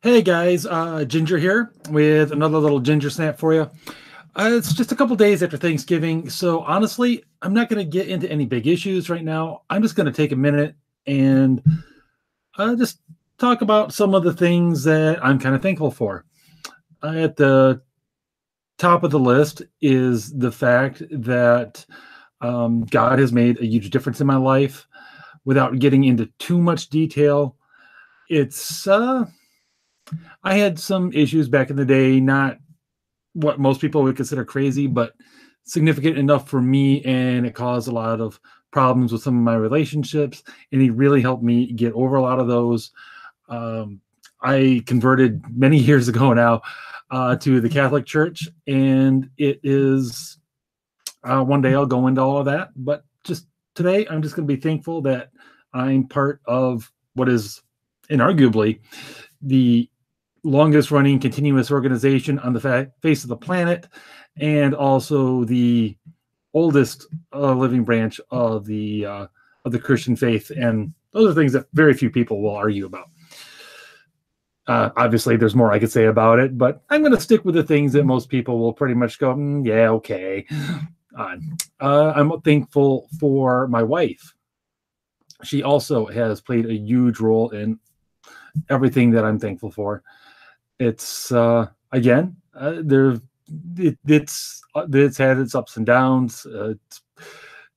Hey guys, Ginger here with another little Ginger Snap for you. It's just a couple days after Thanksgiving, so honestly, I'm not going to get into any big issues right now. I'm just going to take a minute and just talk about some of the things that I'm kind of thankful for. At the top of the list is the fact that God has made a huge difference in my life. Without getting into too much detail, it's I had some issues back in the day, not what most people would consider crazy, but significant enough for me. And it caused a lot of problems with some of my relationships. And he really helped me get over a lot of those. Um, I converted many years ago now to the Catholic Church. And it is one day I'll go into all of that. But just today, I'm just going to be thankful that I'm part of what is inarguably the longest running continuous organization on the face of the planet, and also the oldest living branch of the Christian faith. And those are things that very few people will argue about. Obviously, there's more I could say about it, but I'm going to stick with the things that most people will pretty much go, yeah, okay. I'm thankful for my wife. She also has played a huge role in everything that I'm thankful for. It's again, it's had its ups and downs.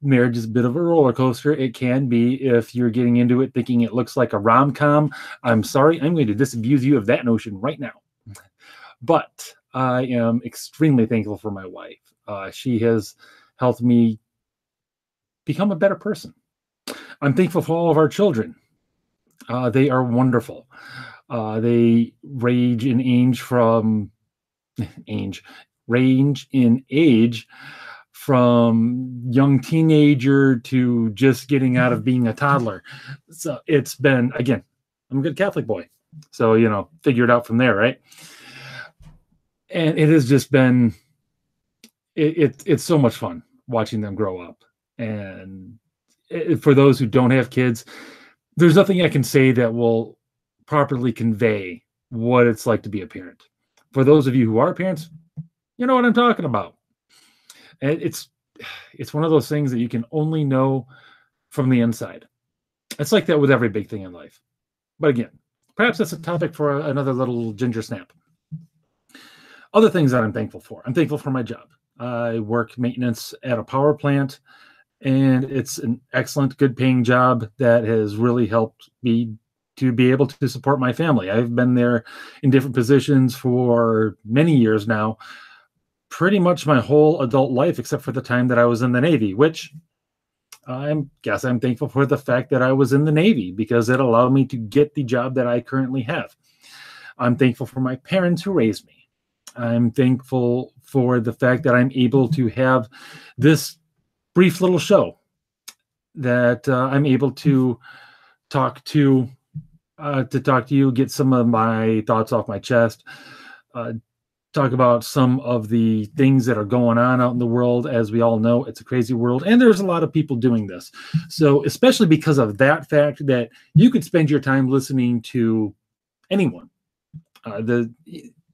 Marriage is a bit of a roller coaster. It can be if you're getting into it thinking it looks like a rom-com. I'm sorry, I'm going to disabuse you of that notion right now. But I am extremely thankful for my wife. She has helped me become a better person. I'm thankful for all of our children. They are wonderful. They range in age from young teenager to just getting out of being a toddler. So it's been, again, I'm a good Catholic boy. So, figure it out from there, right? And it has just been, it's so much fun watching them grow up. And for those who don't have kids, there's nothing I can say that will properly convey what it's like to be a parent. For those of you who are parents, you know what I'm talking about. And it's one of those things that you can only know from the inside. It's like that with every big thing in life. But again, perhaps that's a topic for another little Ginger Snap. Other things that I'm thankful for. I'm thankful for my job. I work maintenance at a power plant, and it's an excellent, good paying job that has really helped me to be able to support my family. I've been there in different positions for many years now, pretty much my whole adult life, except for the time that I was in the Navy, which I'm thankful for the fact that I was in the Navy, because it allowed me to get the job that I currently have. I'm thankful for my parents who raised me. I'm thankful for the fact that I'm able to have this brief little show that I'm able to talk to you, get some of my thoughts off my chest, talk about some of the things that are going on out in the world. As we all know, it's a crazy world, and there's a lot of people doing this. So especially because of that fact that you could spend your time listening to anyone. The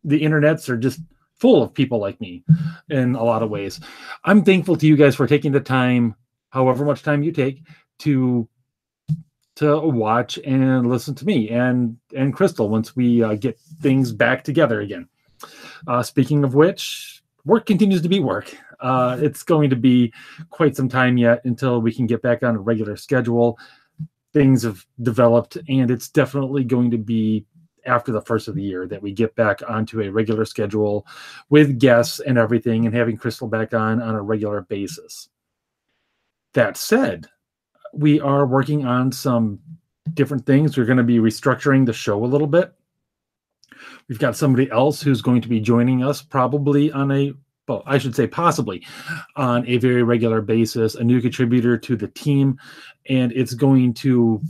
internets are just full of people like me in a lot of ways. I'm thankful to you guys for taking the time, however much time you take, to watch and listen to me and Crystal once we get things back together again. Speaking of which, work continues to be work. It's going to be quite some time yet until we can get back on a regular schedule. Things have developed, and it's definitely going to be after the first of the year that we get back onto a regular schedule with guests and everything, and having Crystal back on a regular basis. That said, we are working on some different things. We're going to be restructuring the show a little bit. We've got somebody else who's going to be joining us possibly on a very regular basis, a new contributor to the team, and it's going to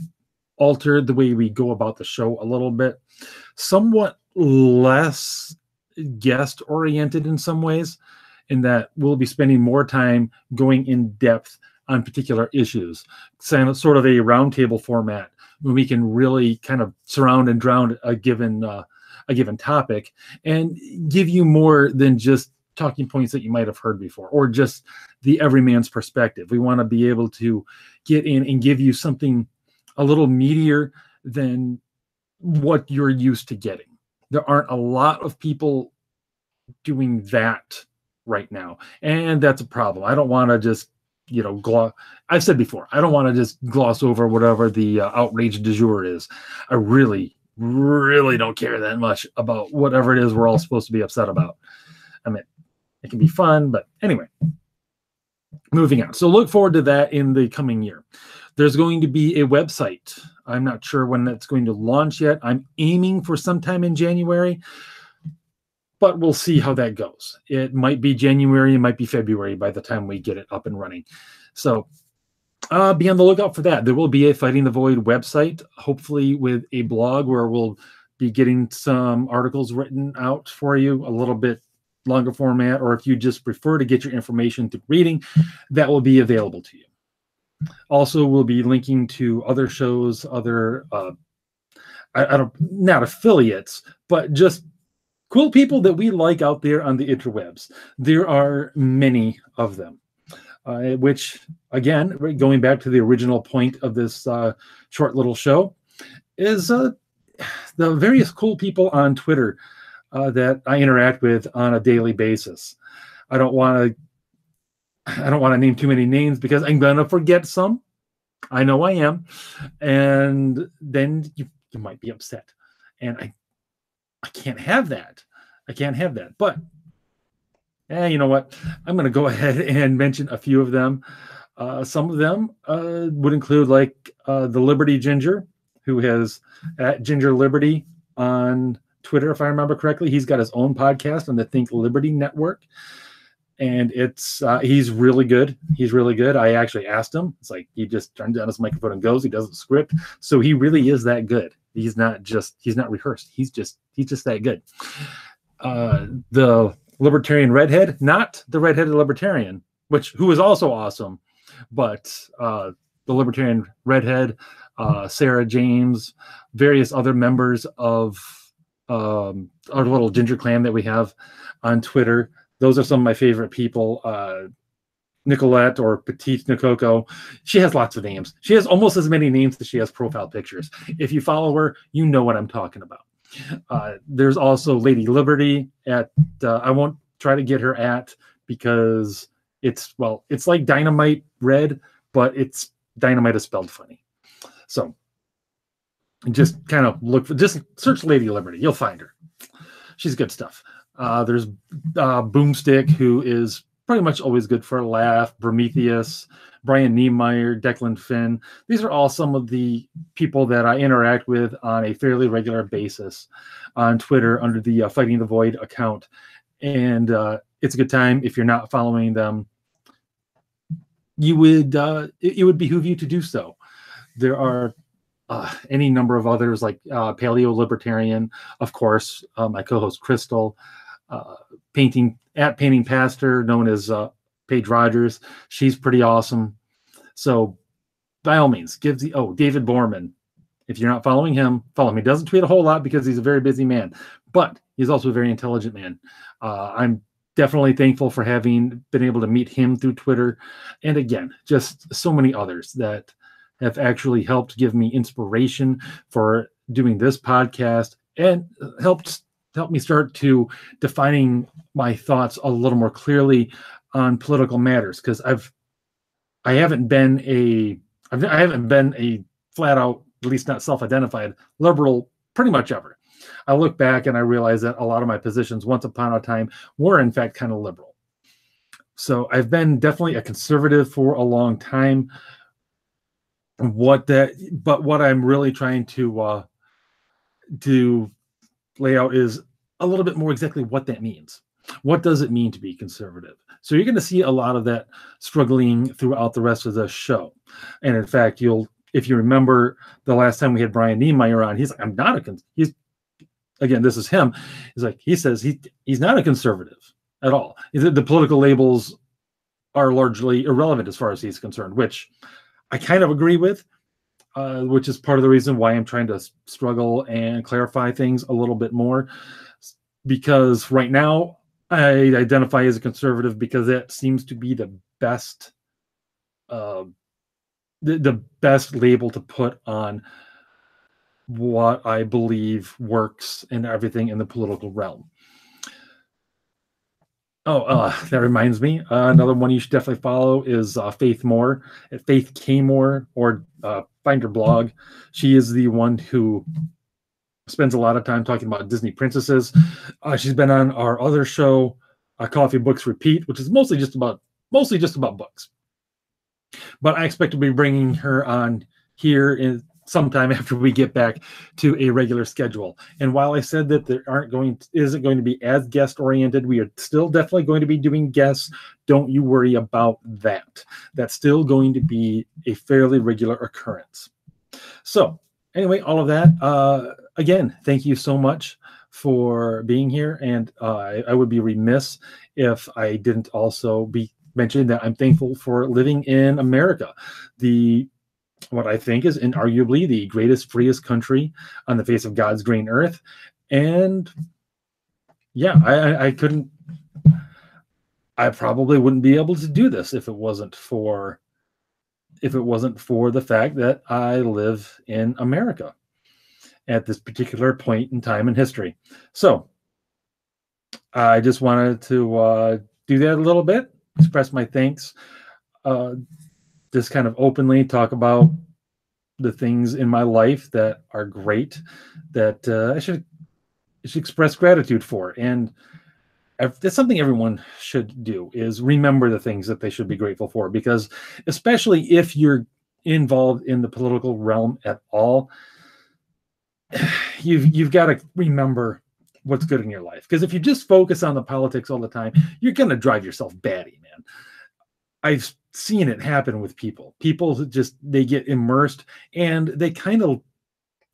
alter the way we go about the show a little bit, somewhat less guest oriented in some ways, in that we'll be spending more time going in depth on particular issues, sort of a roundtable format where we can really kind of surround and drown a given a given topic and give you more than just talking points that you might have heard before, or just the everyman's perspective. We want to be able to get in and give you something a little meatier than what you're used to getting. There aren't a lot of people doing that right now, and that's a problem. I don't want to just, I've said before, I don't want to just gloss over whatever the outrage du jour is. I really, really don't care that much about whatever it is we're all supposed to be upset about. I mean, it can be fun, but anyway, moving on. So look forward to that in the coming year. There's going to be a website. I'm not sure when that's going to launch yet. I'm aiming for sometime in January, but we'll see how that goes. It might be January, it might be February by the time we get it up and running. So be on the lookout for that. There will be a Fighting the Void website, hopefully with a blog where we'll be getting some articles written out for you, a little bit longer format, or if you just prefer to get your information through reading, that will be available to you. Also, we'll be linking to other shows, other, not affiliates, but just cool people that we like out there on the interwebs. There are many of them, which, again, going back to the original point of this short little show, is the various cool people on Twitter that I interact with on a daily basis. I don't want to name too many names because I'm going to forget some. I know I am. And then you might be upset. And I can't have that. I can't have that. But you know what? I'm going to go ahead and mention a few of them. Some of them would include like the Liberty Ginger, who has at Ginger Liberty on Twitter, if I remember correctly. He's got his own podcast on the Think Liberty Network. And it's he's really good. He's really good. I actually asked him. It's like he just turns on his microphone and goes. He doesn't script. So he really is that good. He's not rehearsed. He's just that good. The Libertarian Redhead, not the redheaded Libertarian, who is also awesome, but the Libertarian Redhead, Sarah James, various other members of our little ginger clan that we have on Twitter. Those are some of my favorite people. Nicolette, or Petite Nicoco. She has lots of names. She has almost as many names as she has profile pictures. If you follow her, you know what I'm talking about. There's also Lady Liberty at, I won't try to get her at, because it's like Dynamite Red, but it's Dynamite is spelled funny. So just kind of just search Lady Liberty. You'll find her. She's good stuff. There's Boomstick, who is pretty much always good for a laugh. Prometheus, Brian Niemeyer, Declan Finn. These are all some of the people that I interact with on a fairly regular basis on Twitter under the Fighting the Void account. And it's a good time. If you're not following them, it would behoove you to do so. There are any number of others, like Paleo Libertarian, of course, my co-host Crystal, Painting Pastor, known as Paige Rogers. She's pretty awesome. So by all means, David Borman. If you're not following him, follow him. He doesn't tweet a whole lot because he's a very busy man, but he's also a very intelligent man. I'm definitely thankful for having been able to meet him through Twitter. And again, just so many others that have actually helped give me inspiration for doing this podcast and helped me start to defining my thoughts a little more clearly on political matters. Because I haven't been a flat out, at least not self-identified, liberal pretty much ever. I look back and I realize that a lot of my positions once upon a time were in fact kind of liberal. So I've been definitely a conservative for a long time. But what I'm really trying to lay out is a little bit more exactly what that means. What does it mean to be conservative? So you're going to see a lot of that struggling throughout the rest of the show. And in fact, if you remember the last time we had Brian Niemeyer on, he's like, I'm not again, this is him. He says he's not a conservative at all. The political labels are largely irrelevant as far as he's concerned, which I kind of agree with. which is part of the reason why I'm trying to struggle and clarify things a little bit more. Because right now I identify as a conservative because that seems to be the best, the best label to put on what I believe works and everything in the political realm. Oh, that reminds me. Another one you should definitely follow is Faith Moore at Faith K Moore, or find her blog. She is the one who spends a lot of time talking about Disney princesses. She's been on our other show, Coffee Books Repeat, which is mostly just about books. But I expect to be bringing her on here in sometime after we get back to a regular schedule. And while I said that there isn't going to be as guest oriented, we are still definitely going to be doing guests. Don't you worry about that. That's still going to be a fairly regular occurrence. So anyway, all of that. Again, thank you so much for being here. And I would be remiss if I didn't also be mentioning that I'm thankful for living in America, what I think is inarguably the greatest, freest country on the face of God's green earth. And yeah, I probably wouldn't be able to do this if it wasn't for the fact that I live in America at this particular point in time in history. So I just wanted to do that a little bit, express my thanks, just kind of openly talk about the things in my life that are great, that I should express gratitude for. And that's something everyone should do, is remember the things that they should be grateful for, because especially if you're involved in the political realm at all, you've got to remember what's good in your life. Because if you just focus on the politics all the time, you're going to drive yourself batty, man. I've seen it happen with people. People just, they get immersed and they kind of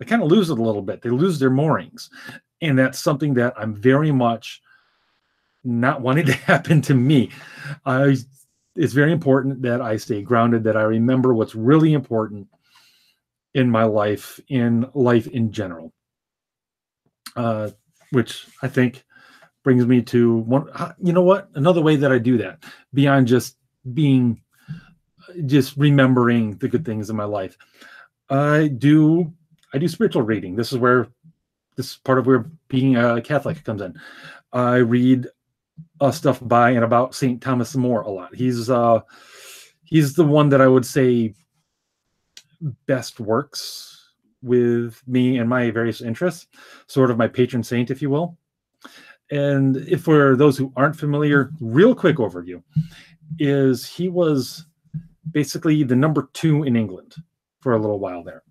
lose it a little bit. They lose their moorings. And that's something that I'm very much not wanting to happen to me. It's very important that I stay grounded, that I remember what's really important in my life, in life in general. Which I think brings me to one, you know what? Another way that I do that, beyond just remembering the good things in my life, I do spiritual reading. This is part of where being a Catholic comes in. I read stuff by and about St. Thomas More a lot. He's the one that I would say best works with me and my various interests, sort of my patron saint, if you will. And if for those who aren't familiar, real quick overview is he was basically the number 2 in England for a little while there.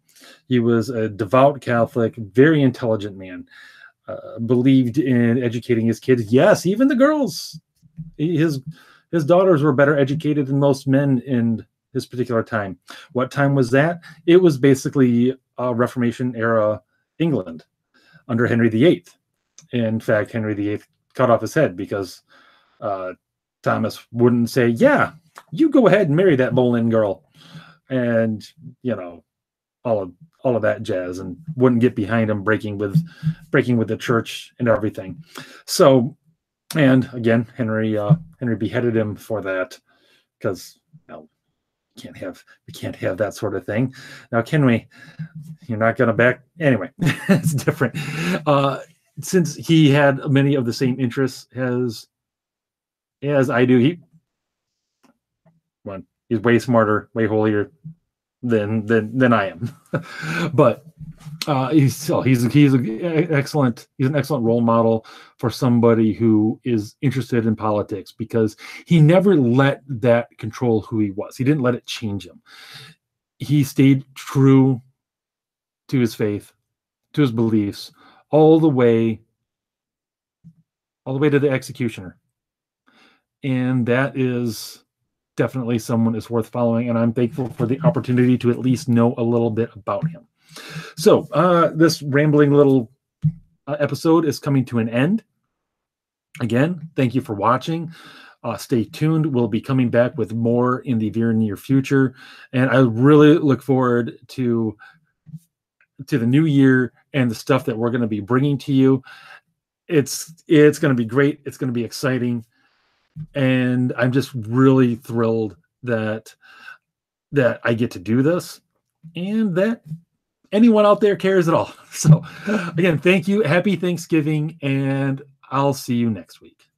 He was a devout Catholic, very intelligent man, believed in educating his kids. Yes, even the girls. His daughters were better educated than most men in his particular time. What time was that? It was basically Reformation era England under Henry VIII. In fact, Henry VIII cut off his head because Thomas wouldn't say, yeah, you go ahead and marry that Boleyn girl. And, you know, all of that jazz, and wouldn't get behind him breaking with the church and everything. So, and again, Henry beheaded him for that, because we can't have that sort of thing. Now, can we? You're not going to back anyway. It's different. Since he had many of the same interests as I do, he's way smarter, way holier than I am. But he's an excellent role model for somebody who is interested in politics, because he never let that control who he was. He didn't let it change him. He stayed true to his faith, to his beliefs, all the way to the executioner. And that is definitely someone is worth following, and I'm thankful for the opportunity to at least know a little bit about him. So this rambling little episode is coming to an end. Again, thank you for watching. Stay tuned. We'll be coming back with more in the very near future. And I really look forward to the new year and the stuff that we're going to be bringing to you. It's going to be great. It's going to be exciting. And I'm just really thrilled that I get to do this and that anyone out there cares at all. So again, thank you. Happy Thanksgiving, and I'll see you next week.